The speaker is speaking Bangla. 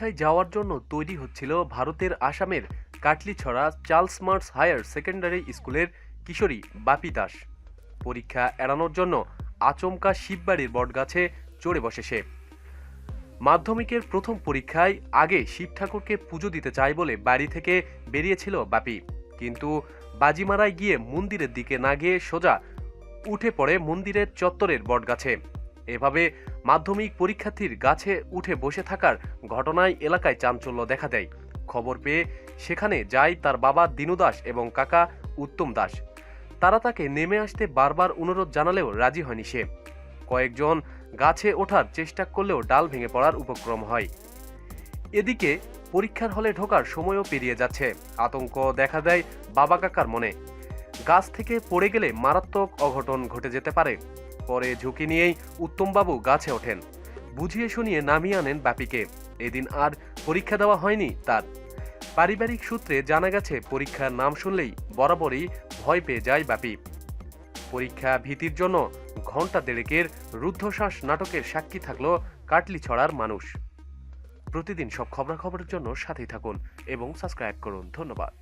পরীক্ষায় যাওয়ার জন্য তৈরি হচ্ছিল ভারতের আসামের Katlicherra Charles Mars higher secondary স্কুলের কিশোরী বাপি দাস। পরীক্ষা এড়ানোর জন্য আচমকা শিববাড়ির বটগাছে চড়ে বসে সে। মাধ্যমিকের প্রথম পরীক্ষায় আগে শিব ঠাকুরকে পুজো দিতে চায় বলে বাড়ি থেকে বেরিয়েছিল বাপি, কিন্তু বাজিমারায় গিয়ে মন্দিরের দিকে না গিয়ে সোজা উঠে পড়ে মন্দিরের চত্বরের বটগাছে। এভাবে মাধ্যমিক পরীক্ষার্থীর গাছে উঠে বসে থাকার ঘটনায় এলাকায় চাঞ্চল্য দেখা দেয়। খবর পেয়ে সেখানে যায় তার বাবা দিনু দাস এবং কাকা উত্তম দাস। তারা তাকে নেমে আসতে বারবার অনুরোধ জানালেও রাজি হয়নি সে। কয়েকজন গাছে ওঠার চেষ্টা করলেও ডাল ভেঙে পড়ার উপক্রম হয়। এদিকে পরীক্ষার হলে ঢোকার সময়ও পেরিয়ে যাচ্ছে। আতঙ্ক দেখা দেয় বাবা কাকার মনে। গাছ থেকে পড়ে গেলে মারাত্মক অঘটন ঘটে যেতে পারে। পরে ঝুঁকি নিয়েই উত্তমবাবু গাছে ওঠেন, বুঝিয়ে শুনিয়ে নামিয়ে আনেন বাপিকে। এদিন আর পরীক্ষা দেওয়া হয়নি তার। পারিবারিক সূত্রে জানা গেছে পরীক্ষার নাম শুনলেই বরাবরই ভয় পেয়ে যায় বাপি। পরীক্ষা ভীতির জন্য ঘণ্টা দেড়েকের রুদ্ধশ্বাস নাটকের সাক্ষী থাকলো কাটলিছড়ার মানুষ। প্রতিদিন সব খবরাখবরের জন্য সাথেই থাকুন এবং সাবস্ক্রাইব করুন। ধন্যবাদ।